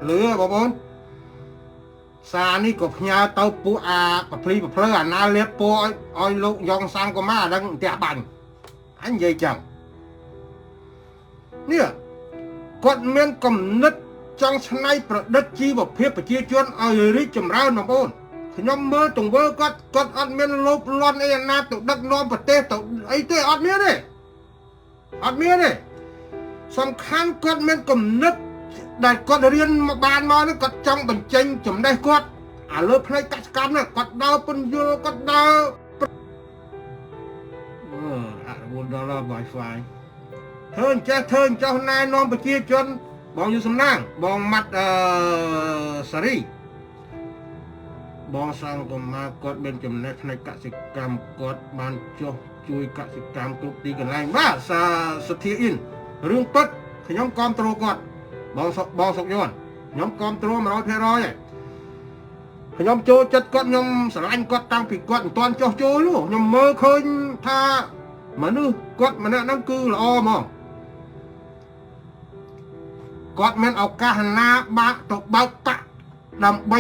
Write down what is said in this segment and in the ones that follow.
លឺបងប្អូនសារនេះក៏ផ្ញើទៅពួកអាប្រភ្លីប្រភ្លើអាណាលៀបពោឲ្យលោកយ៉ងសាំងកូម៉ាអាដឹងផ្ទះបាញ់អញនិយាយចឹងនេះគាត់មានគំនិតចង់ឆ្នៃប្រឌិតជីវភាពប្រជាជនឲ្យរីកចម្រើនបងប្អូនខ្ញុំមើលទង្វើគាត់អត់មានលោភលន់អីអាណាទៅដឹកនាំប្រទេសទៅអីទេអត់មានទេសំខាន់គាត់មានគំនិតដែលគាត់រៀនមកបានមកនេះគាត់ចង់បញ្ចេញចំណេះគាត់អាលើផ្នែកកសិកម្មនេះគាត់ដើរពន្យល់គាត់ដើរ$1 Wi-Fi ធ្វើអញ្ចេះណែនាំប្រជាជនបងយូសំណាងបងម៉ាត់សារីបងសាំងកូម៉ាគាត់មានចំណេះផ្នែកកសិកម្មគាត់បានចុះជួយកសិកម្មគ្រប់ទីកន្លែងបាទសធាអ៊ីនរឿងពិតខ្ញុំគាំទ្រគាត់បងសុកយន់ខ្ញុំគាំទ្រ 100% ឯងខ្ញុំចូលចិត្តគាត់ខ្ញុំស្រឡាញ់គាត់តាំងពីគាត់មិនទាន់ចុះចូលនោះខ្ញុំមើលឃើញថាមនុស្សគាត់ម្នាក់ហ្នឹងគឺល្អហ្មងគាត់មានឱកាសណាបាក់ទៅបើកតាក់ដើម្បី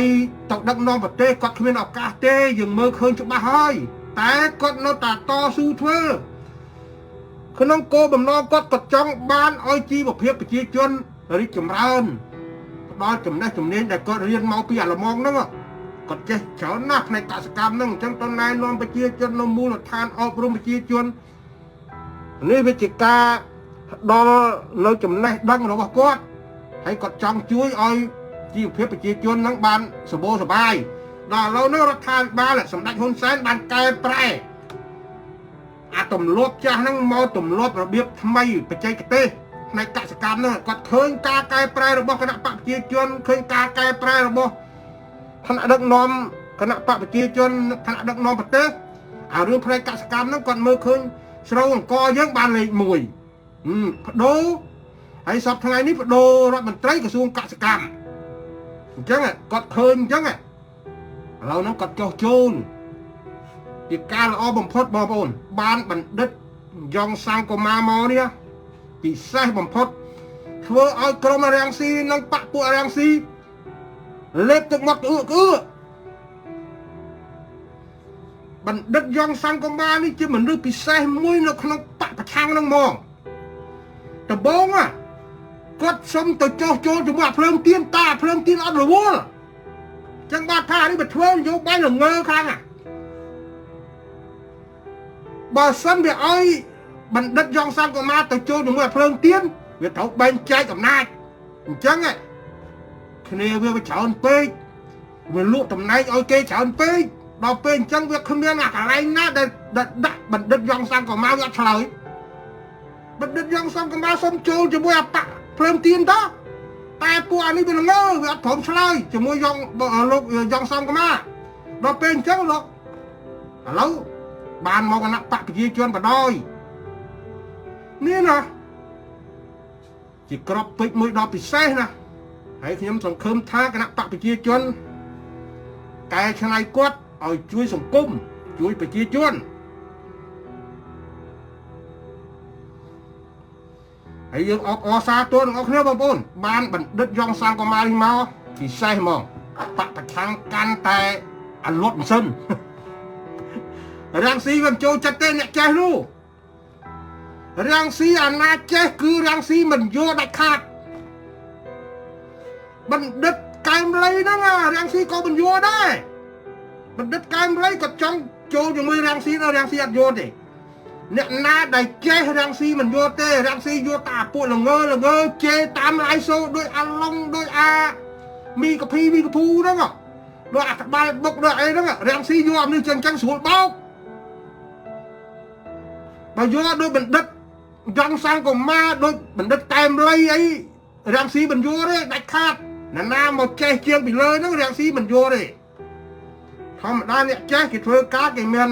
ទៅដឹកនាំប្រទេសគាត់គ្មានឱកាសទេយើងមើលឃើញច្បាស់ហើយតែគាត់នៅតែតស៊ូធ្វើក្នុងគោលបំណងគាត់ចង់បានឲ្យជីវភាពប្រជាជនរីកចម្រើនផ្ដល់ចំណេះជំនាញដែលគាត់រៀនមកពីអាល្លឺម៉ង់ហ្នឹងគាត់ចេះច្រើនណាស់ផ្នែកកសិកម្មហ្នឹងអញ្ចឹងទៅណែនាំប្រជាជននៅមូលដ្ឋានអប់រំប្រជាជននេះវាជាការផ្ដល់នៅចំណេះដឹងរបស់គាត់ហើយគាត់ចង់ជួយឲ្យជីវភាពប្រជាជនហ្នឹងបានសម្បូរសប្បាយដល់ឥឡូវនេះរដ្ឋាភិបាលសម្ដេចហ៊ុនសែនបានកែប្រែអាទម្លាប់ចាស់ហ្នឹងមកទម្លាប់របៀបថ្មីបច្ចេកទេសផ្នែកកសិកម្មហ្នឹងគាត់ឃើញការកែប្រែរបស់គណៈបកប្រជាជនឃើញការកែប្រែរបស់គណៈដឹកនាំគណៈបកប្រជាជនគណៈដឹកនាំប្រទេសអារឿងផ្នែកកសិកម្មហ្នឹងគាត់មើលឃើញស្រូវអង្គយើងបានលេខ1បដូរហើយសប្តាហ៍ថ្ងៃនេះបដូររដ្ឋមន្ត្រីក្រសួងកសិកម្មអញ្ចឹងគាត់ឃើញអញ្ចឹងឥឡូវហ្នឹងគាត់ចុះចូលជាការល្អបំផុតបងប្អូនបានបណ្ឌិតយ៉ងសាំងកូម៉ាមកនេះពិសេសបំផុតធ្វើឲ្យក្រុមរាំងស៊ីនិងបកពួករាំងស៊ីលេបទឹកមាត់ក្អឺបណ្ឌិតយ៉ងសាំងកូម៉ានេះជាមនុស្សពិសេសមួយនៅក្នុងបកប្រឆាំងហ្នឹងហ្មងដំបូងគាត់សុំទៅចោះចូលជាមួយភ្លើងទៀនតាភ្លើងទៀនអត់រវល់ចឹងបាទថានេះបើធ្វើនយោបាយល្ងើខ្លាំងបើសិនវាឲ្យបណ្ឌិតយ៉ងសាំងកូម៉ាទៅចូលជាមួយភ្លើងទៀនវាត្រូវបែងចែកអំណាចអញ្ចឹងគ្នាវាច្រើនពេកវាលក់តំណែងឲ្យគេច្រើនពេកដល់ពេលអញ្ចឹងវាគ្មានអាកន្លែងណាដែលដាក់បណ្ឌិតយ៉ងសាំងកូម៉ាវាអត់ឆ្លើយបណ្ឌិតយ៉ងសាំងកូម៉ាសុំចូលជាមួយអាបកភ្លើងទៀនតតែពួកអានេះវាល្ងើវាអត់ព្រមឆ្លើយជាមួយលោកយ៉ងសាំងកូម៉ាដល់ពេលអញ្ចឹងលោកឥឡូវបានមកគណៈបកប្រជាជនបដ ாய் នេះណាជាក្របពេជ្រមួយដ៏ពិសេសណាហើយខ្ញុំសង្ឃឹមថាគណៈបកប្រជាជនកែច្នៃគាត់ឲ្យជួយសង្គមជួយប្រជាជនហើយយើងអបអរសាទរទាំងអស់គ្នាបងប្អូនបានបណ្ឌិតយ៉ងសាំងកូម៉ានេះមកពិសេសហ្មងបកប្រឆាំងកាន់តែអលត់មិនសិនរាំងស៊ីវាចូលចិត្តទេអ្នកចេះនោះរាំងស៊ីអាណាចេះគឺរាំងស៊ីមិនយល់ដាច់ខាតបណ្ឌិតកែមលីហ្នឹងរាំងស៊ីក៏មិនយល់ដែរបណ្ឌិតកែមលីក៏ចង់ចូលជាមួយរាំងស៊ីដល់រាំងស៊ីអត់យល់ទេអ្នកណាដែលចេះរាំងស៊ីមិនយល់ទេរាំងស៊ីយល់តែពួកល្ងើជេរតាមឡាយសូដោយអាឡុងដោយអាមីកភូហ្នឹងដោយអាក្បាលបុកដោយអីហ្នឹងរាំងស៊ីយល់អានេះចឹងស្រួលបោកបើយល់ដោយបណ្ឌិតយ៉ងសាំងកូម៉ាដោយបណ្ឌិតកែមលីអីរាំងស៊ីមិនយល់ទេដាច់ខាតណាមកចេះជាងពីលើហ្នឹងរាំងស៊ីមិនយល់ទេធម្មតាអ្នកចេះគេធ្វើការគេមាន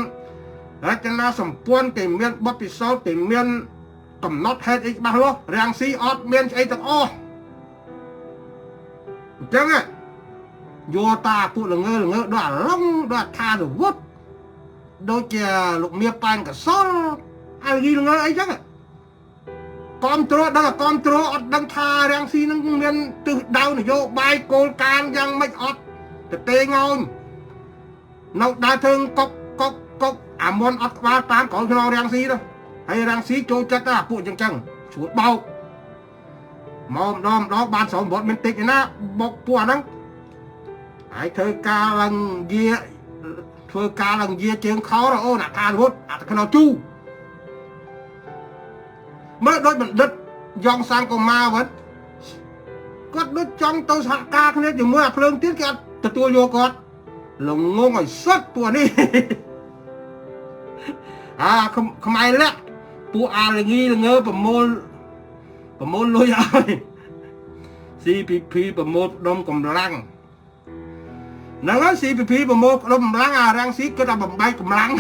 រចនាសម្ព័ន្ធគេមានបទពិសោធន៍គេមានកំណត់ហេតុអីច្បាស់លាស់រាំងស៊ីអត់មានស្អីទាំងអស់អញ្ចឹងយកតាពួកល្ងើដល់អាឡុងដល់ថារវត្តដូចជាលោកមៀប៉ែនកសលអាលីល្ងើអីចឹង គាំទ្រដឹងគាំទ្រអត់ដឹងថារាំងស៊ីនឹងមានទិសដៅនយោបាយគោលការណ៍យ៉ាងម៉េចអត់ទៅទេងងនៅដើរធ្វើកុកអាមុនអត់ក្បាលតាមក្រោយក្នុងរាំងស៊ីទៅហើយរាំងស៊ីចូលចិត្តតែពួកចឹងស្រួលបោកមកម្ដងបានសម្បត្តិមានតិចណាបោកពួកអាហ្នឹងហើយធ្វើការឡើងយាជើងខោអូនអាការវុតអាទៅក្នុងជូមើលដូចបណ្ឌិតយ៉ងសាំងកូម៉ាវិញគាត់ដូចចង់ទៅសហការគ្នាជាមួយអាភ្លើងទៀតគេអត់ទទួលយកគាត់លងងឲ្យសុទ្ធពួកនេះខ្មែរលាក់ពួកអាលងីល្ងើប្រមូលលុយឲ្យ CPP ប្រមូលដុំកម្លាំងហ្នឹងហើយ CPP ប្រមូលដុំកម្លាំងអារាំងស៊ីគឺថាបំបែកកម្លាំង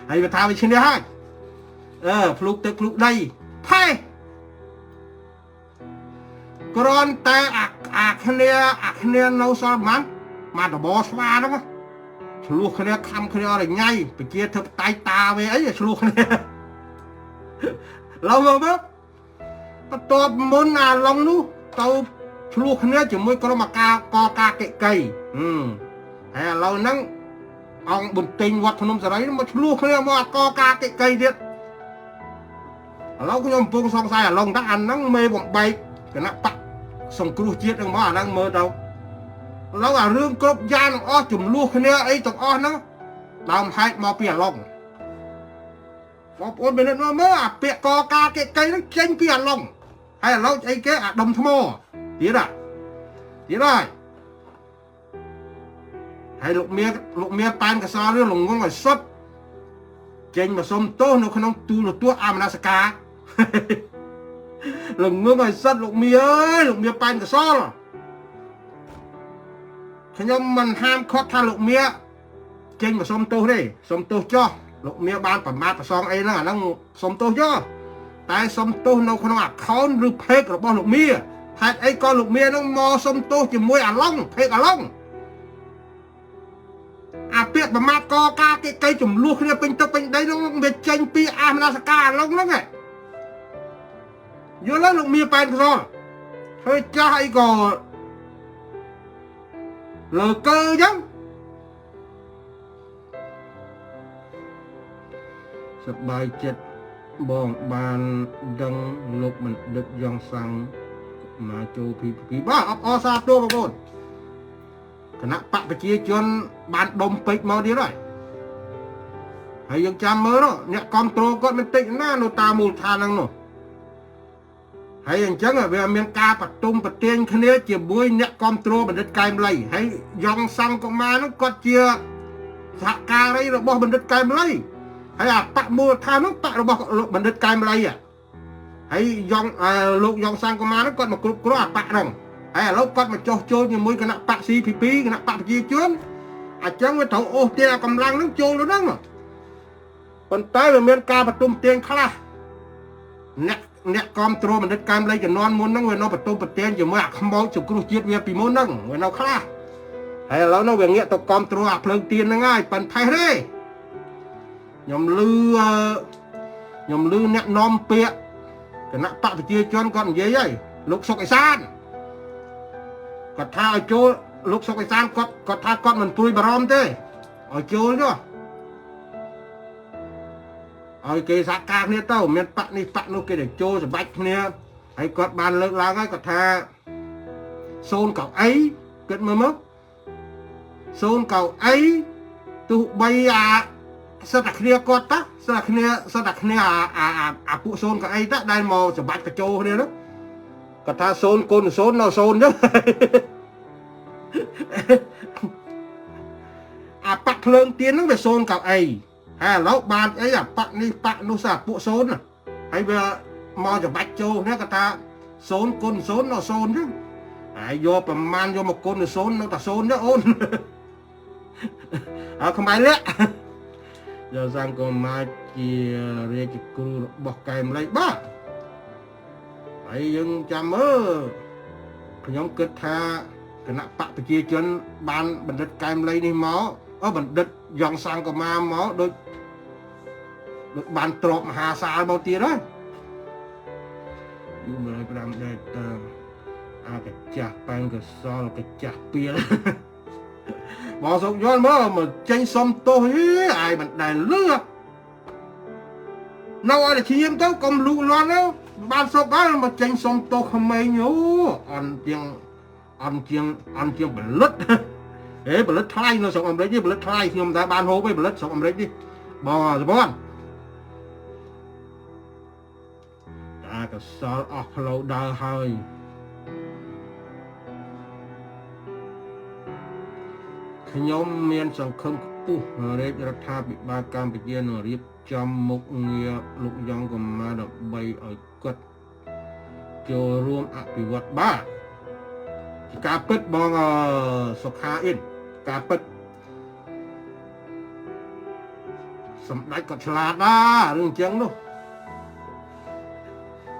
ហើយវាថាវាឈ្នះហើយភ្លុកទឹកភ្លុកដីផេះគ្រាន់តែអាគ្នានៅសល់ប៉ុន្មានដបស្វាហ្នឹងឆ្លោះគ្នាខំគ្នារញ៉ៃប្រជាធិបតេយ្យតាវាអីឆ្លោះគ្នាឡូវមើលបន្ទាប់មុនអាឡុងនោះទៅឆ្លោះគ្នាជាមួយក្រុមអាការកការកិកៃហើយឥឡូវហ្នឹងអង្គបន្ទិញវត្តភ្នំសេរីមកឆ្លោះគ្នាមកអាកការកិកៃទៀតឥឡូវខ្ញុំកំពុងសង្ស័យអាឡុងថាអាហ្នឹងមេបំបែកគណៈបកសង្គ្រោះជាតិហ្នឹងមកអាហ្នឹងមើលទៅឥឡូវអារឿងគ្រប់យ៉ាងទាំងអស់ចំនួនគ្នាអីទាំងអស់ហ្នឹងដើមហេតុមកពីអាឡុងបងប្អូនមានមើលអាពាក្យកការកិកៃហ្នឹងចេញពីអាឡុងហើយឥឡូវអីគេអាដុំថ្មទៀតហើយលោកមៀប៉ែនកសលរឿងលងងឲ្យសុទ្ធចេញមកសុំទោសនៅក្នុងទូរទស្សន៍អាមនសការលងងឲ្យសុទ្ធលោកមៀអើយលោកមៀប៉ែនកសលខ្ញុំមិនហាមខត់ថាលោកមៀចេញមកសុំទោសទេសុំទោសចោះលោកមៀបានប្រមាថប្រសងអីហ្នឹងអាហ្នឹងសុំទោសចោះតែសុំទោសនៅក្នុង account ឬ page របស់លោកមៀហេតុអីក៏លោកមៀនឹងមកសុំទោសជាមួយអាឡុង page អាឡុងអាពាក្យប្រមាថកការកិកៃចំនួនគ្នាពេញទឹកពេញដីហ្នឹងវាចេញពីអាមនសការអាឡុងហ្នឹងយល់ទេលោកមៀប៉ែនកសលហើយចាស់អីក៏លើកើអញ្ចឹងសប្បាយចិត្តបងបានដឹងលោកបណ្ឌិតយ៉ងសាំងមកចូលពីបាទអបអរសាទរបងប្អូនគណៈបកប្រជាជនបានដុំពេជ្រមកទៀតហើយយើងចាំមើលអ្នកគ្រប់គ្រងគាត់មិនតិចណានៅតាមមូលដ្ឋានហ្នឹងនោះហើយអញ្ចឹងវាមានការបន្ទុំប្រទៀងគ្នាជាមួយអ្នកគ្រប់គ្រងបណ្ឌិតកែមលីហើយយ៉ងសាំងកូម៉ាហ្នឹងគាត់ជាសហការីរបស់បណ្ឌិតកែមលីហើយអាបកមូលដ្ឋាននោះបករបស់បណ្ឌិតកែមលីហើយលោកយ៉ងសាំងកូម៉ានោះគាត់មកគ្រប់គ្រងអាបកហ្នឹងហើយឥឡូវគាត់មកចោះចូលជាមួយគណៈបក CPP គណៈបកប្រជាជនអញ្ចឹងវាត្រូវអូសទាញកម្លាំងហ្នឹងចូលទៅហ្នឹងប៉ុន្តែវាមានការបន្ទុំទាញខ្លះអ្នកគ្រប់គ្រងបណ្ឌិតកែមលីជំនាន់មុនហ្នឹងវានៅបន្ទុំប្រទានជាមួយអាខ្មោចសង្គ្រោះជាតិវាពីមុនហ្នឹងវានៅខ្លះហើយឥឡូវនោះវាងាកទៅគ្រប់គ្រងអាភ្លើងទៀនហ្នឹងហើយប៉ិនផេះទេខ្ញុំលឺអ្នកនាំពាក្យគណៈបកប្រជាជនគាត់និយាយហើយលោកសុកអេសានគាត់ថាឲ្យចូលលោកសុកអេសានគាត់ថាគាត់មិនព្រួយបារម្ភទេឲ្យចូលចុះឲ្យគេសហការគ្នាទៅមានបកនេះបកនោះគេទៅចូលសម្បាច់គ្នាហើយគាត់បានលើកឡើងហើយគាត់ថាសូនកៅអីគិតមើលមកសូនកៅអីទោះបីសិតតែគ្នាគាត់តាសិតតែគ្នាអាពួកសូនកៅអីតាដែលមកសម្បាច់កញ្ចោគ្នានោះគាត់ថាសូនកូនសូននៅសូនចឹងអាបកភ្លើងទៀនហ្នឹងវាសូនកៅអីហើយឥឡូវបានអីអាបកនេះបកនោះសាពួកសូនហើយវាមកសម្បាច់ចូលនេះគាត់ថាសូនកូនសូននៅសូនចឹងហើយយកប្រមាណយកមកកូនសូននៅតែសូនចឹងអូនខ្មែរលាក់យកសាំងកូម៉ាជារាជគ្រូរបស់កែមលីបាទហើយយើងចាំមើលខ្ញុំគិតថាគណៈបកប្រជាជនបានបណ្ឌិតកែមលីនេះមកបណ្ឌិតយ៉ងសាំងកូម៉ាមកដូចបានទ្របមហាសាលមកទៀតហើយ យូរ105ដេតអាកចាស់ប៉ែនកសលកចាស់ពៀលបងសុកយល់មកចេញសុំទោសអាយមិនដែលលឺនៅឲ្យតែឈាមទៅកុំលូកលាន់ទៅបានសុកហើយមកចេញសុំទោសក្មេងអូអន់ជាងផលិតផលិតថ្លៃនៅស្រុកអាមេរិកនេះផលិតថ្លៃខ្ញុំតែបានហូបឯផលិតស្រុកអាមេរិកនេះបងសពនអាកសលអស់ផ្លូវដើរហើយខ្ញុំមានសង្ឃឹមខ្ពស់រាជរដ្ឋាភិបាលកម្ពុជានឹងរៀបចំមុខងារលោកយ៉ងកម្មាដើម្បីឲ្យគាត់ចូលរួមអភិវឌ្ឍបាទការពិតបងសុខាអ៊ីនការពិតសម្ដេចក៏ឆ្លាតដែររឿងអញ្ចឹងនោះ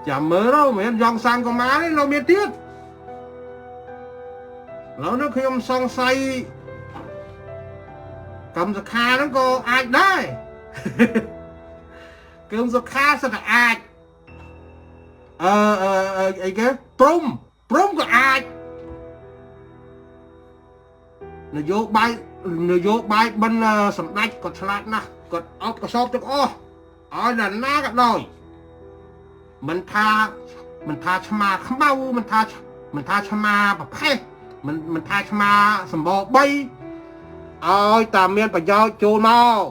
ចាំមើលទៅមិនយ៉ងសាំងកម្មានេះនៅមានទៀតឥឡូវនេះខ្ញុំសង្ស័យកម្មសខាហ្នឹងក៏អាចដែរកម្មសខាសិតតែអាចអីគេព្រំក៏អាចនយោបាយបិណ្ឌសម្ដេចក៏ឆ្លាតណាស់គាត់អត់កសបទាំងអស់ឲ្យដល់ណាក៏ដោយមិនថាឆ្មាខ្មៅមិនថាឆ្មាប្រផេះមិនថាឆ្មាសម្បោ3ឲ្យតែមានប្រយោជន៍ចូលមក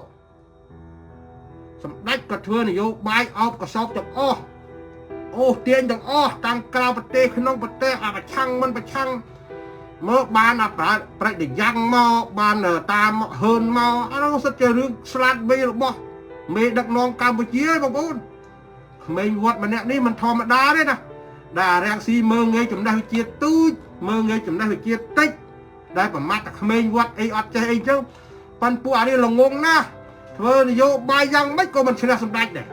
សម្ដេចក៏ធ្វើនយោបាយអោបកសបទាំងអស់អូសទាញទាំងអស់តាមក្រៅប្រទេសក្នុងប្រទេសអាប្រឆាំងមិនប្រឆាំងមកបានអាប្រតិយ៉ាងមកបានតាមហ៊ឿនមកអានោះសិតជារឿងស្លាត់វៃរបស់មេដឹកនាំកម្ពុជាបងប្អូនក្មេងវត្តម្នាក់នេះមិនធម្មតាទេណាដែលរាំងស៊ីមើងងាយចំណេះវិជ្ជាទូចមើងងាយចំណេះវិជ្ជាតិចដែលប្រមាថតែក្មេងវត្តអីអត់ចេះអីចឹងប៉ិនពួកអានេះល្ងងណាស់ធ្វើនយោបាយយ៉ាងម៉េចក៏មិនឈ្នះសម្ដេចដែរ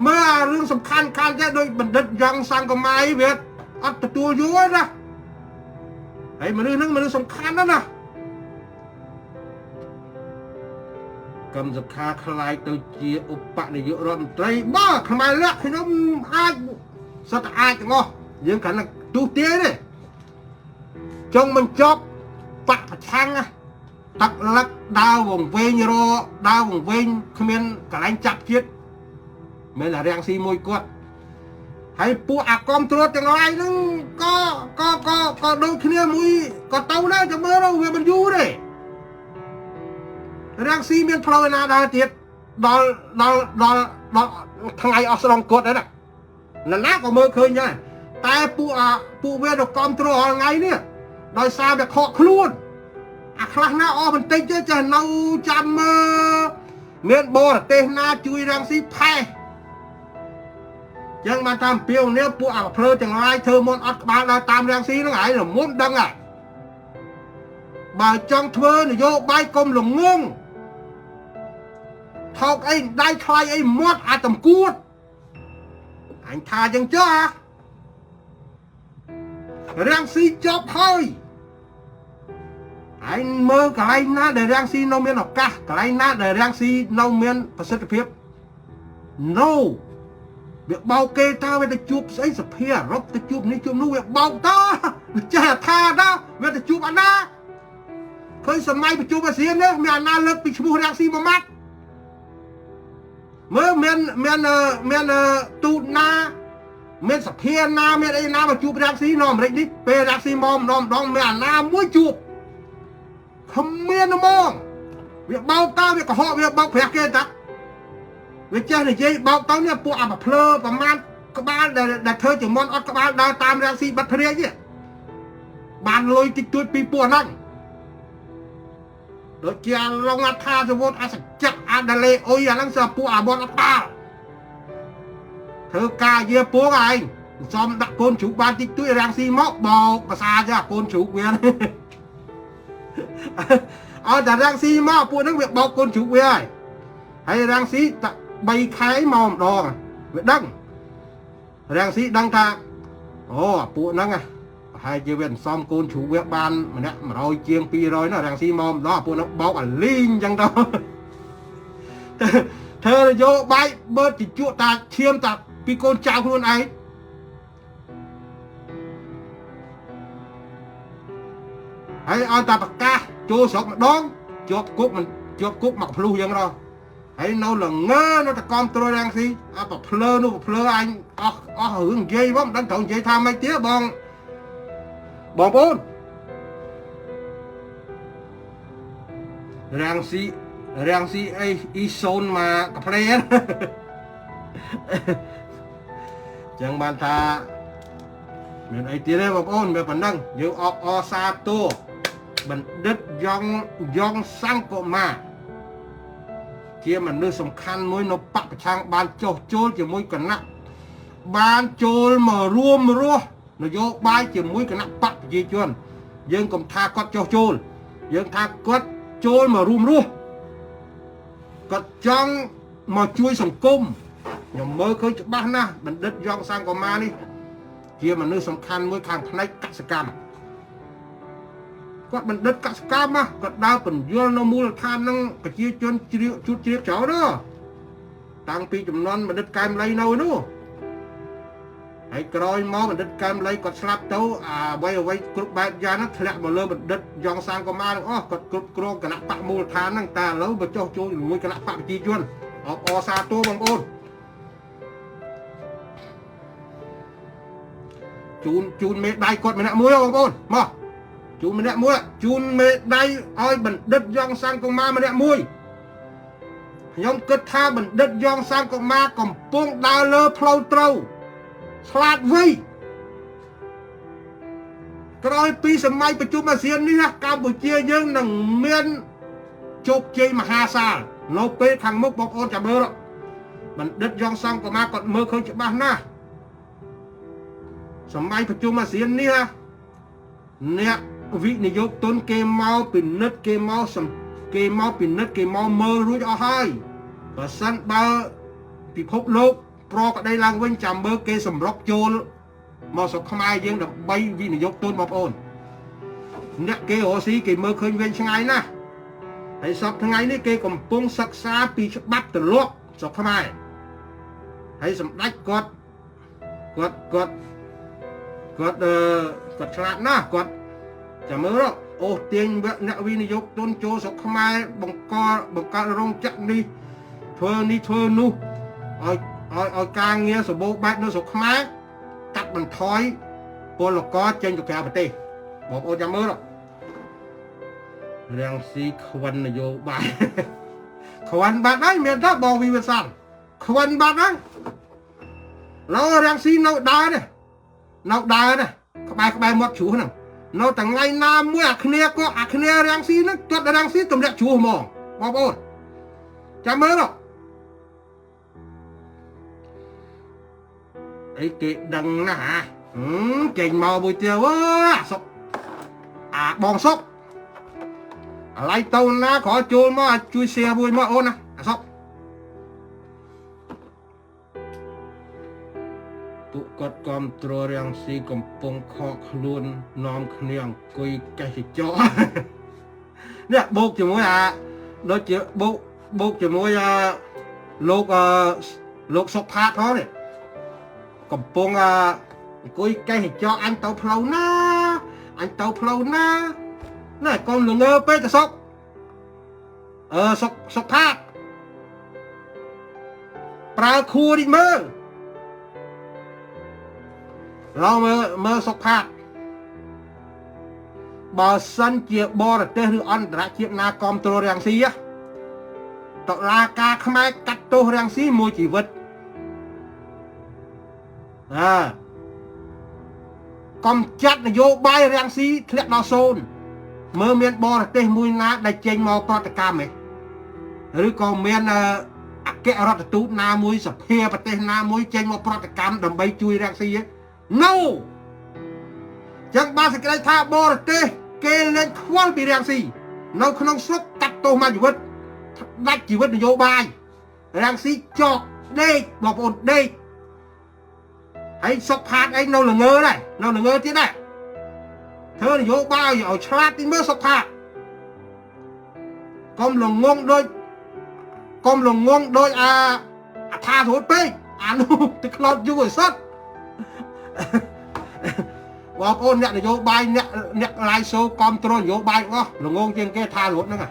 មើលអារឿងសំខាន់ខាងចេះដោយបណ្ឌិតយ៉ងសង្កម៉ៃវាអត់ទទួលយល់ណាហើយមនុស្សហ្នឹងមនុស្សសំខាន់ណាស់កម្មសខាខ្លាយទៅជាឧបនាយករដ្ឋមន្ត្រីបាទខ្មែរលក្ខខ្ញុំអាចសិតអាចទាំងអស់យើងគ្រាន់តែទូទាយទេចង់មិនចប់បកប្រឆាំងទឹកលឹកដើរវងវែងដើរវងវែងគ្មានកន្លែងចាប់ជាតិមិនតែរាំងស៊ីមួយគាត់ហើយពួកអាកំត្រួតទាំងឡាយហ្នឹងក៏ដូចគ្នាមួយក៏ទៅដែរចាំមើលទៅវាមិនយូរទេរាំងស៊ីមានផ្លូវណាដែរទៀតដល់ថ្ងៃអស់ស្រង់គាត់ហ្នឹងណាក៏មើលឃើញដែរតែពួកវាទៅកំត្រួតរាល់ថ្ងៃនេះដោយសារវាខកខ្លួនអាខ្លះណាអស់បន្តិចទេចេះនៅចាំមើលមានបរទេសណាជួយរាំងស៊ីផេះចឹងបានតាមពីវនេះពួកអាភ្លើទាំងឡាយធ្វើមុនអត់ក្បាលដល់តាមរាំងស៊ីហ្នឹងហើយមុនដឹងហើយបើចង់ធ្វើនយោបាយកុំល្ងងថោកអីដៃថ្លៃអីមាត់អាចតំគួតអញថាចឹងចុះរាំងស៊ីចប់ហើយឯងមើលកន្លែងណាដែលរាំងស៊ីនៅមានឱកាសកន្លែងណាដែលរាំងស៊ីនៅមានប្រសិទ្ធភាព No វាបោកគេតើវាទៅជួបស្អីសភាអឺរ៉ុបទៅជួបនេះជួបនោះវាបោកតើវាចេះថាដល់វាទៅជួបអាណាឃើញសម័យប្រជុំអាស៊ាននេះមានអាណាលើកពីឈ្មោះរាំងស៊ីមួយម៉ាត់មើលមានទូតណាមានសភាណាមានអីណាមកជួបរាំងស៊ីនៅអាមេរិកនេះពេលរាំងស៊ីមកម្ដងមានអាណាមួយជួបគ្មានហ្មងវាបោកតើវាកុហកវាបោកប្រាស់គេតាវាចេះនិយាយបោកទៅនេះពួកអាភ្លើប្រមាណក្បាលដែលធ្វើជាមន់អត់ក្បាលដើរតាមរាំងស៊ីបាត់ព្រាយទេបានលុយតិចតួចពីពួកហ្នឹងដូចជាឡងអថាសវុតអសច្ចៈអាដាលេអុយអាហ្នឹងស្អាពួកអាបនអត់តាធ្វើការយាពួកឯងសំដាក់កូនជ្រូកបានតិចតួចរាំងស៊ីមកបោកភាសាចាកូនជ្រូកវាឲ្យតែរាំងស៊ីមកពួកហ្នឹងវាបោកកូនជ្រូកវាហើយរាំងស៊ីតែ3ខែមកម្ដងវាដឹងរាំងស៊ីដឹងថាអូពួកហ្នឹងប្រហែលជាវាសំកូនជ្រូកវាបានម្នាក់100ជាង200ណារាំងស៊ីមកម្ដងពួកហ្នឹងបោកអាលីងអញ្ចឹងទៅធ្វើនយោបាយបើជជក់តាឈាមតាពីកូនចៅខ្លួនឯង ហើយឲ្យតាប្រកាសចូលស្រុកម្ដងជាប់គុកមិនជាប់គុកមកភ្លុះយ៉ាងđóហើយនៅល្ងើនៅតែគ្រប់គ្រងរាំងស៊ីអត់ប្រភ្លើនោះប្រភ្លើអញអស់រឿងនិយាយបងមិនដឹងត្រូវនិយាយថាម៉េចទៀតបងប្អូនរាំងស៊ីអីអ៊ីសូនមកកាផ្លេចឹងបានថាមានអីទៀតទេបងប្អូនមានប៉ុណ្ណឹងយើងអបអរសាទរបណ្ឌិតយ៉ងសង្គមាជាមនុស្សសំខាន់មួយនៅបកប្រឆាំងបានចុះចូលជាមួយគណៈបានចូលមករួមរស់នយោបាយជាមួយគណៈបកប្រជាជនយើងកុំថាគាត់ចុះចូលយើងថាគាត់ចូលមករួមរស់គាត់ចង់មកជួយសង្គមខ្ញុំមើលឃើញច្បាស់ណាស់បណ្ឌិតយ៉ងសង្គមានេះជាមនុស្សសំខាន់មួយខាងផ្នែកកសិកម្មគាត់បណ្ឌិតកសិកម្មគាត់ដើរពន្យល់នៅមូលដ្ឋាននឹងប្រជាជនជ្រាបចោលនោះតាំងពីចំនួនបណ្ឌិតកែមលីនៅនោះហើយក្រោយមកបណ្ឌិតកែមលីគាត់ស្លាប់ទៅអ្វីគ្រប់បែបយ៉ាងហ្នឹងធ្លាក់មកលើបណ្ឌិតយ៉ងសង្គមាទាំងអស់គាត់គ្រប់គ្រងគណៈបកមូលដ្ឋានហ្នឹងតែឥឡូវបើចុះចូលជាមួយគណៈបកប្រជាជនអបអរសាទរបងប្អូនជូនមេដៃគាត់ម្នាក់មួយបងប្អូនមកជូនម្នាក់មួយជូនមេដៃឲ្យបណ្ឌិតយ៉ងសង្គមាម្នាក់មួយខ្ញុំគិតថាបណ្ឌិតយ៉ងសង្គមាកំពុងដើរលើផ្លូវត្រូវឆ្លាតវៃក្រោយពីសម័យប្រជុំអាស៊ាននេះណាកម្ពុជាយើងនឹងមានជោគជ័យមហាសាលនៅពេលខាងមុខបងប្អូនចាំមើលបណ្ឌិតយ៉ងសង្គមាគាត់មើលឃើញច្បាស់ណាស់សម័យប្រជុំអាស៊ាននេះអ្នកវិនិយោគទុនគេមកពិនិត្យគេមកពិនិត្យគេមកមើលរួចអស់ហើយបើសិនបើពិភពលោកប្រក្តីឡើងវិញចាំមើលគេសម្រុកចូលមកស្រុកខ្មែរយើងដើម្បីវិនិយោគទុនបងប្អូនអ្នកគេរស់ស៊ីគេមើលឃើញវិញឆ្ងាយណាស់ហើយសប្តាហ៍ថ្ងៃនេះគេកំពុងសិក្សាពីច្បាប់ទម្លាប់ស្រុកខ្មែរហើយសម្ដេចគាត់ឆ្លាតណាស់គាត់ចាំមើលអូសទាញអ្នកវិនិយោគទុនចូលស្រុកខ្មែរបង្កើតរោងចក្រនេះធ្វើនោះឲ្យការងារសម្បូរបែបនៅស្រុកខ្មែរកាត់បន្ថយពលករចេញទៅក្រៅប្រទេសបងប្អូនចាំមើលរាំងស៊ីខ្វិននយោបាយខ្វិនបាត់ហើយមានថាបងវិវសានខ្វិនបាត់ហើយឡូវរាំងស៊ីនៅដើរនេះក្បែរមាត់ជ្រោះហ្នឹងនៅថ្ងៃណាមួយអាគ្នារាំងស៊ីហ្នឹងគាត់រាំងស៊ីទម្លាក់ជ្រោះហ្មងបងប្អូនចាំមើលអីគេដឹងណាស់ចេញមកមួយទៀតសុកបងសុកអាឡៃទៅណាក៏ចូលមកជួយ share មួយមកអូនណាអាសុកពួកគាត់គ្រប់គ្រងរាំងស៊ីកំពុងខកខ្លួននាំគ្នាអង្គុយកេះចោនេះបូកជាមួយដូចជាបូកជាមួយលោកសុកផាតផងនេះកំពុងអង្គុយកេះចោអញទៅផ្លូវណាណែកុំល្ងើពេកទៅសុកសុកផាតប្រើខួរនេះមើលឡូវមើលសុកផាតបើសិនជាបរទេសឬអន្តរជាតិណាគ្រប់គ្រងរាំងស៊ីតុលាការខ្មែរកាត់ទោសរាំងស៊ីមួយជីវិតកំចាត់នយោបាយរាំងស៊ីធ្លាក់ដល់សូន្យមើលមានបរទេសមួយណាដែលចេញមកប្រតិកម្មទេឬក៏មានអគ្គរដ្ឋទូតណាមួយសភាប្រទេសណាមួយចេញមកប្រតិកម្មដើម្បីជួយរាំងស៊ីទេNo ចឹងបានសេចក្តីថាបរទេសគេលែងខ្វល់ពីរាំងស៊ីនៅក្នុងស្រុកកាត់ទោសមួយជីវិតដាច់ជីវិតនយោបាយរាំងស៊ីចោកដេកបងប្អូនដេកហើយសុកផាតអីនៅល្ងើដែរនៅល្ងើទៀតដែរធ្វើនយោបាយឲ្យឆ្លាតទីមើលសុកផាតកុំល្ងងដូចអាថារួតពេកអានោះទឹកខ្លោតយូរឲ្យសុទ្ធ បងប្អូនអ្នកនយោបាយអ្នកឡាយសូគ្រប់គ្រងនយោបាយអស់ល្ងងជាងគេថារត់ហ្នឹង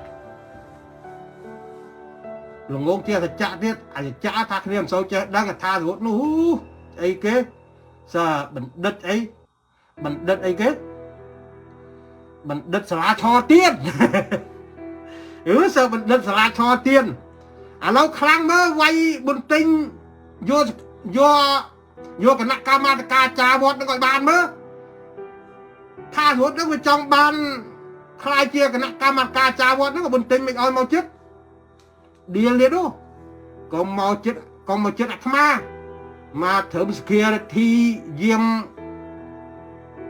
ល្ងងជាសច្ចៈទៀតអសច្ចៈថាគ្នាមិនសូវចេះដឹងថារត់នោះអីគេសាបណ្ឌិតអីគេបណ្ឌិតសាលាឆទៀនសាបណ្ឌិតសាលាឆទៀនឥឡូវខ្លាំងមើលវាយបន្ទិញយកគណៈកម្មាធិការចាវត្តនឹងឲ្យបានមើលថារត់នឹងវាចង់បានខ្លាយជាគណៈកម្មាធិការចាវត្តនឹងបន្ទិញមិនឲ្យមកចិត្តឌៀលទៀតនោះកុំមកចិត្តអាត្មាមកត្រឹមសភាធីយាម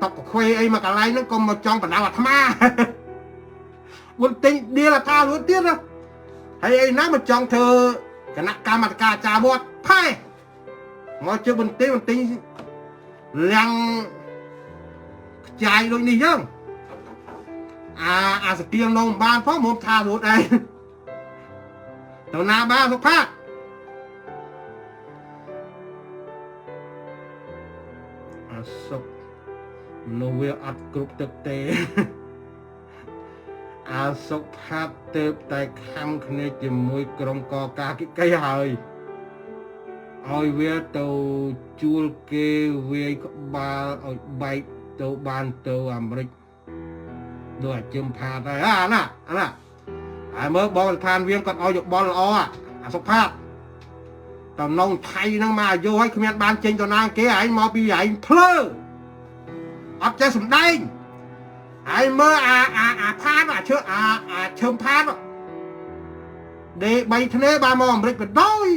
តកខ្វេអីមកកន្លែងហ្នឹងកុំមកចង់បណ្ដៅអាត្មាបន្ទិញឌៀលថារត់ទៀតណាហើយអីណាមកចង់ធ្វើគណៈកម្មាធិការចាវត្តផែមកជិះបន្ទិញលាំងខ្ចាយដូចនេះចឹងអាស្ទៀងនោះមិនបានផងមកថារត់ឯងទៅណាបានសុខភាពអាសុខនោះវាអត់គ្រប់ទឹកទេអាសុខភាពទៅតែខំគ្នាជាមួយក្រុមកកាគិកៃហើយឲ្យវាទៅជួលគេវាយក្បាលឲ្យបែកទៅបានទៅអាមេរិកដូចអាជឹមផាតហើយអាណាហើយមើលបងស្ថានវៀងគាត់ឲ្យយោបល់ល្អអាសុខភាពតើនងថៃហ្នឹងមកអាយុឲ្យគ្មានបានចេញទៅណាគេឯងមកពីឯងភ្លើអត់ចេះសំដែងហើយមើលអាផាតអាឈឹមផាតដេ3ធ្នេបានមកអាមេរិកក៏ដោយ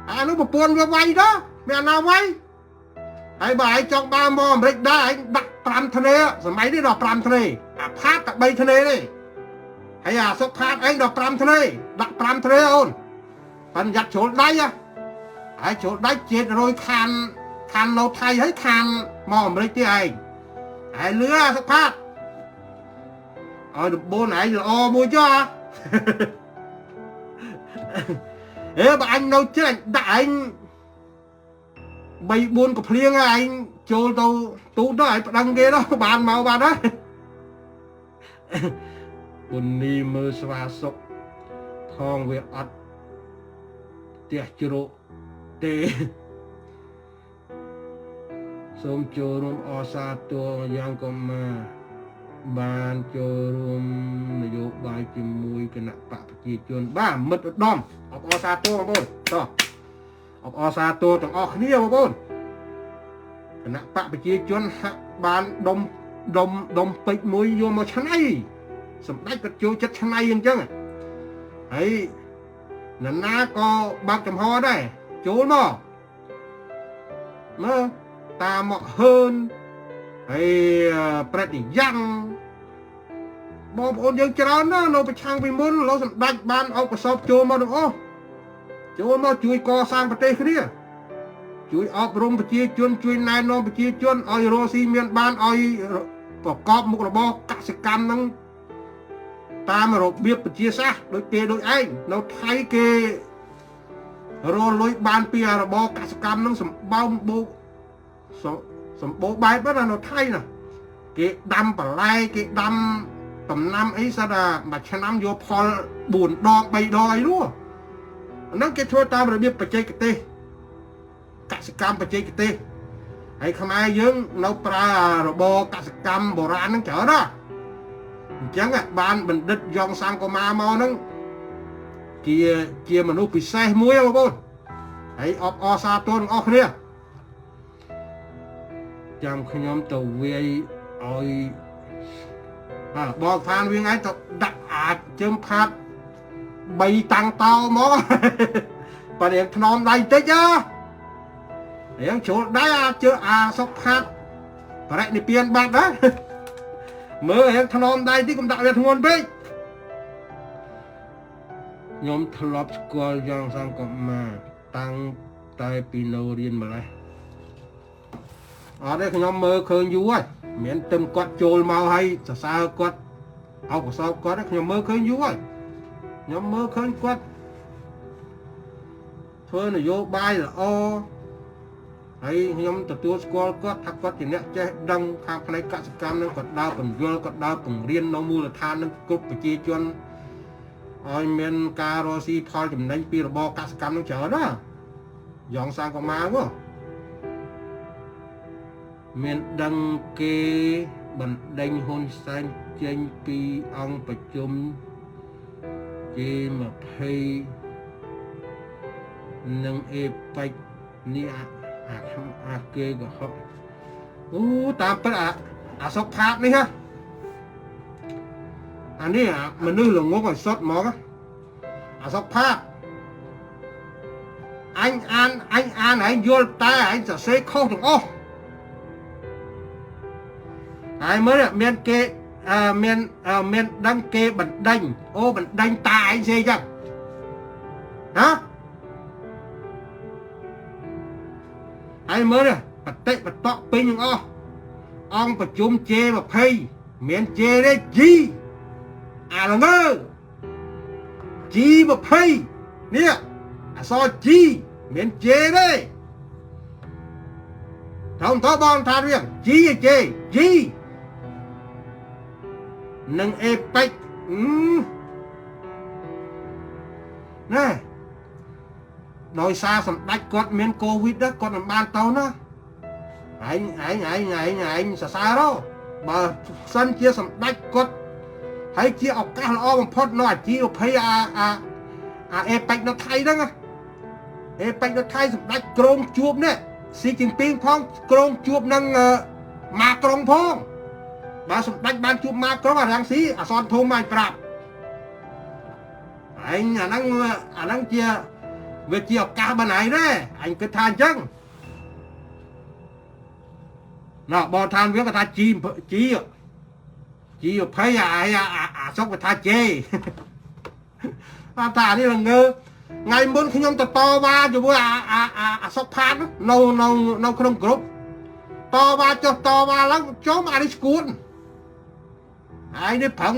អានោះប្រពន្ធវាវាយទៅមានអាណាវាយហើយបើឯងចង់បានមកអាមេរិកដែរឯងដាក់5ធ្នេសម័យនេះដល់5ធ្នេអាផាតតែ3ធ្នេទេហើយអាសុខផាតឯងដល់5ធ្នេដាក់5ធ្នេអូនប៉ិនយ៉ាត់ជ្រុលដៃហើយជ្រុលដៃជាតិរយខាននៅថៃហើយខានមកអាមេរិកទៀតឯងហើយលឿអាសុខផាតឲ្យដំបូនឯងល្អមួយចុះបើអញនៅជិះអញដាក់ឯង3 4កំភ្លៀងឯងចូលទៅទូទៅឯងប្តឹងគេទៅបានមកបានហើយពុននេះមើលស្វាសុកផងវាអត់ផ្ទះជ្រោកទេសូមចូលរួមអសាទរយ៉ាងកុមារបានចូលរួមនយោបាយជាមួយគណៈបកប្រជាជនបាទមិត្តឧត្តមអបអរសាទរបងប្អូនតោះអបអរសាទរទាំងអស់គ្នាបងប្អូនគណៈបកប្រជាជនហាក់បានដុំពេជ្រមួយយកមកឆ្នៃសម្ដេចក៏ចូលចិត្តឆ្នៃអញ្ចឹងហើយនរណាក៏បើកចំហដែរចូលមកមើលតាមកហ៊ឿនហើយប្រតិយ៉ាងបងប្អូនយើងច្រើនណាស់នៅប្រឆាំងពីមុនលោកសម្ដេចបានអុកសពចូលមកទាំងអស់ចូលមកជួយកសាងប្រទេសគ្នាជួយអប់រំប្រជាជនជួយណែនាំប្រជាជនឲ្យរស់ស៊ីមានបានឲ្យប្រកបមុខរបរកសិកម្មហ្នឹងតាមរបៀបប្រជាសាស្ត្រដូចគេដូចឯងនៅថៃគេរលុយបានពីរបរកសិកម្មហ្នឹងសម្បូរបែបណានៅថៃណាគេដាំបន្លែគេដាំដំណាំអីសិតតែមួយឆ្នាំយកផល4 ដង 3 ដងអីនោះហ្នឹងគេធ្វើតាមរបៀបបច្ចេកទេសកសិកម្មបច្ចេកទេសហើយខ្មែរយើងនៅប្រើរបរកសិកម្មបុរាណហ្នឹងច្រើនណាស់អញ្ចឹងបានបណ្ឌិតយ៉ងសង្គមាមកហ្នឹងជាមនុស្សពិសេសមួយបងប្អូនហើយអបអរសាទរទាំងអស់គ្នាចាំខ្ញុំទៅវាយឲ្យបងផានវាឯងទៅដាក់អាចជើងផាត់3តាំងតោមកបើរៀងថ្នមដៃតិចរៀងជ្រុលដៃជើអាសុកផាត់បរិនិព្វានបាត់ណាមើលរៀងថ្នមដៃតិចកុំដាក់វាធ្ងន់ពេកខ្ញុំធ្លាប់ស្គាល់យ៉ាងសង្គមាតាំងតែពីនៅរៀនម្លេះអត់ទេខ្ញុំមើលឃើញយូរហើយមានទឹមគាត់ចូលមកហើយសរសើរគាត់អោបកសោបគាត់ខ្ញុំមើលឃើញយូរហើយខ្ញុំមើលឃើញគាត់ធ្វើនយោបាយល្អហ ហើយខ្ញុំទទួលស្គាល់គាត់ថាគាត់ជាអ្នកចេះដឹងខាងផ្នែកកសិកម្មនឹងគាត់ដើរបញ្យល់គាត់ដើរបង្រៀននៅមូលដ្ឋាននឹងគ្រប់ប្រជាជនឲ្យមានការរកស៊ីផលចំណេញពីរបរកសិកម្មនឹងច្រើនណាយ៉ងសាកម៉ាវមានដឹងគេបណ្ដេញហ៊ុនសែនចេញពីអង្គប្រជុំ G20 នឹងអេប៉ិចនេះអាគេក៏ហត់អូតាមពិតអាសុកផាតនេះហ៎អានេះមនុស្សល្ងងឲ្យសុតហ្មងអាសុកផាតអញអានហើយយល់តែអញសរសេរខុសទាំងអស់ហើយមើលមានគេមានដឹងគេបណ្ដេញអូបណ្ដេញតាឯងស្អីចឹងហ៎ហើយមើលបតិបតកពេញទាំងអស់អង្គប្រជុំ G20 មាន J ទេ G អាល្ងើ G20 នេះអក្សរ G មាន J ទេតោបងថារៀង G G នឹងអេប៉ិចណែដោយសារសម្ដេចគាត់មានកូវីដគាត់មិនបានទៅណាឯងសរសើរបើសិនជាសម្ដេចគាត់ហើយជាឱកាសល្អបំផុតនៅអាជីវភាពអាអេប៉ិចនៅថៃហ្នឹងអេប៉ិចនៅថៃសម្ដេចក្រុងជួបនេះស៊ីជីនពីងផងក្រុងជួបនឹងម៉ាក្រុងផងបើសម្ដេចបានជួបម៉ាក្រុងអារាំងស៊ីអសនធំមកប្រាប់ឯងអាហ្នឹងជាវាជាឱកាសបានហើយដែរអញគិតថាអញ្ចឹងណ៎បងឋានវាគាត់ថាជី20អាសុកគាត់ថាជេថានេះល្ងើថ្ងៃមុនខ្ញុំទៅតវ៉ាជាមួយអាសុកផាតនៅក្នុងក្រុមតវ៉ាចុះតវ៉ាឡើងចូលមកអានេះស្គួនហើយនេះប្រឹង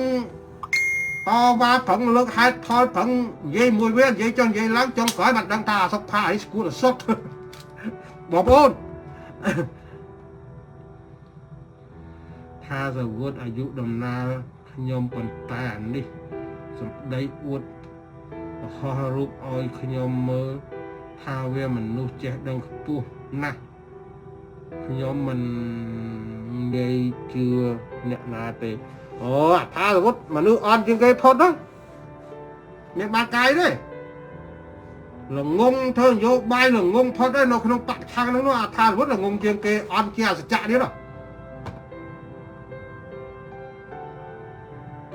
តវ៉ាប្រឹងលើកហេតុផលប្រឹងនិយាយមួយវានិយាយចង់និយាយឡើងចង់ក្រោយបានដឹងថាអាសុកផាអានេះស្គួនអសុតបងប្អូនថាសវុធអាយុដំណើរខ្ញុំប៉ុន្តែអានេះសម្ដីអួតហោះរូបឲ្យខ្ញុំមើលថាវាមនុស្សចេះដឹងខ្ពស់ណាស់ខ្ញុំមិននិយាយជឿអ្នកណាទេអូថាសវុធមនុស្សអន់ជាងគេផុតហ្នឹងមានបានកាយទេល្ងងធ្វើនយោបាយល្ងងផុតទេនៅក្នុងបកឆាំងហ្នឹងអាថាសវុធល្ងងជាងគេអន់ជាអសច្ចៈនេះណា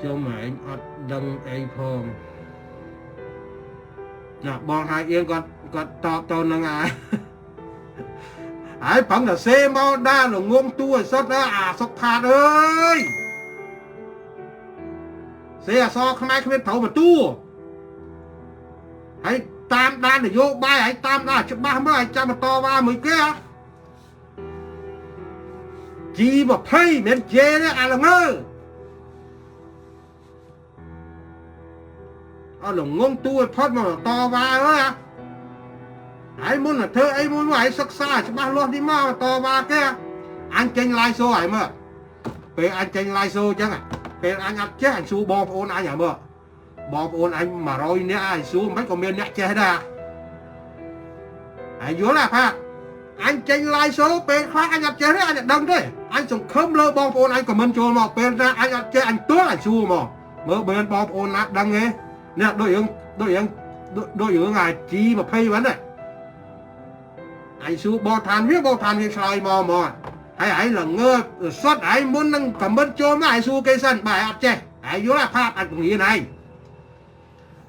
ចូលមកឯងអត់ដឹងអីផងណាបងហើយអៀងគាត់តបទៅនឹងហើយប្រឹងតែសេមកដែរល្ងងទួឲ្យសុតអាសុកផាតអើយសេអសខ្មែរគ្មានត្រូវបន្ទួហើយតាមដាននយោបាយហើយតាមដានច្បាស់មើលឲ្យចាំបន្តវ៉ាមួយគេG20 មានជេទេអាល្ងើអត់ល្ងងទួឲ្យផុតមកតវ៉ាអើយហើយមុនធ្វើអីមួយឲ្យសិក្សាច្បាស់លាស់នេះមកតវ៉ាគេអញចេញ live show ឲ្យមើលពេលអញចេញ live show អញ្ចឹងពេលអញអត់ចេះអញសួរបងប្អូនអញឲ្យមើលបងប្អូនអញ100នាក់អញសួរមិនក៏មានអ្នកចេះដែរហើយយល់ណាផាអញចេញ live show ពេលខ្លះអញអត់ចេះទេអញអត់ដឹងទេអញសង្ឃឹមលើបងប្អូនអញខមមិនចូលមកពេលណាអញអត់ចេះអញទល់អញសួរមកមើលមានបងប្អូនណាដឹងទេអ្នកដូចរឿងអាG20ហ្នឹងណាអញសួរបងឋានវាឆ្លើយមកហើយល្ងើសុតហើយមុននឹងខមមិនចូលមកឲ្យសួរគេសិនបើអត់ចេះហើយយល់ផាតអញបង្រៀន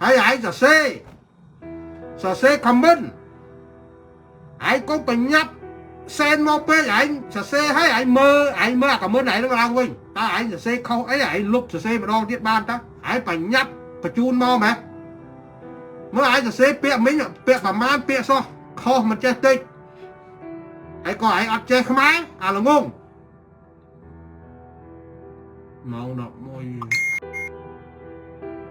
ហើយសរសេរខមមិនហើយកុំប្រញាប់សែនមកពេកឯងសរសេរឲ្យឯងមើលអាខមមិនឯងនឹងឡើងវិញតើឯងសរសេរខុសអីឯងលុបសរសេរម្ដងទៀតបានតើឯងប្រញាប់បញ្ជូនមកម៉េចមើលឯងសរសេរពាក្យមិញពាក្យប្រមាណពាក្យសោះខុសមិនចេះតិចហើយក៏ឯងអត់ចេះខ្មែរអាល្ងងម៉ោង11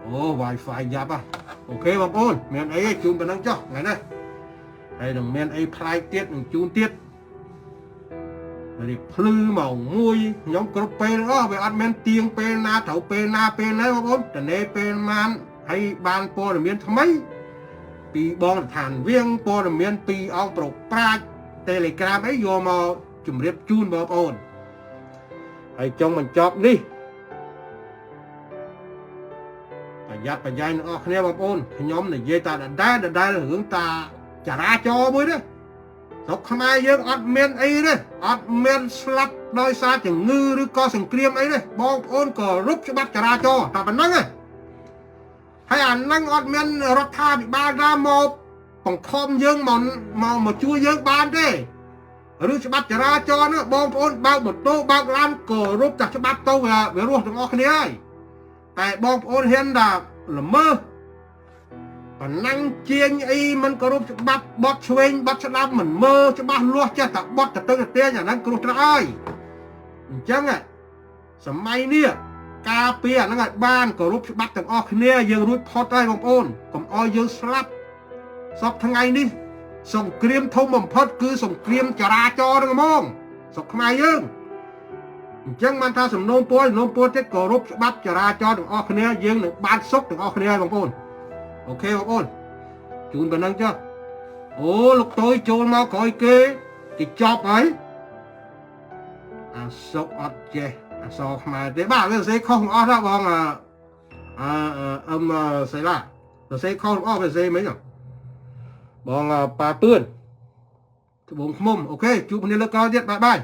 អូ Wi-Fi យ៉ាប់អូខេបងប្អូនមានអីជូនប៉ុណ្ណឹងចុះថ្ងៃនេះហើយនឹងមានអីផ្លាយទៀតនឹងជូនទៀត thì phư màu mui nhóm cướp pe đó về ăn men tiếng pe na thấu pe na pe này bông ônแต่ này pe man hay ban po là miền thấm mấyปีบองฐานเวียงปอดเมียนปีเอาปลกปลาเตเลกราฟไอ้โยมาจุ่มเรียบจูนบอปอนไอ้จงมันจอบนี่ประหยัดประหยัดออกเนี่ยบอปอนย้อมเนี่ยเยตาได้หึงตาจะราจอมือเนี่ยสกขมายเยอะอัดเมียนไอ้เนี่ยอัดเมียนสลับโดยซาจึงงือหรือก็สังเกรียมไอ้เนี่ยบองปอนก็รุบฉบับจะราจอแต่เป็นนั่งไงให้อ่านนั่งอดเมียนรถท่าบิบาดามอบของคอมเยิงมาช่วยเยิงบานได้หรือฉบับจราจรนะบองโอนบางบทโตบางร้านก็รูปจากฉบับโตเวรวดถึงออกนี้แต่บองโอนเห็นดาบละเมอก็นั่งเจียงไอ้มันก็รูปฉบับบอดชเวงบอดฉบับเหมือนเมอฉบับลวกจะตับบอดจะตึงจะเตี้ยอย่างนั้นก็รูปจะอ้อยจังไงสมัยเนี่ยกาเปียนั่งบ้านก็รูปฉบับถึงออกนี้ยังรูปพอได้บองโอนผมอ้อยยังสลับสอบทั้งไงนี่ส่งเกรียมทงบ่มพอดคือส่งเกรียมจราจรนะมองสกขมายยังจังมันถ้าสมนมปวดเจ็ดก่อรบบับจราจรถึงออกเนี้ยยังหนึ่งบ้านซกถึงออกเนี้ยบางคนโอเคบางคนจูนไปนั่งจ้ะโอ้ลูกตัวจูนมาคอยเกยติดจอบไหมซกอดเจสอกมาเดี๋ยวบ้าเรื่องเซ็กข้องอ้อถ้าบองเสร็จละเราเซ็กข้องอ้อไปเซ็กไหมเนาะบองปลาเปื้อนบุ้งมุมโอเคจูบมันนี่แล้วก็เด็ดบาย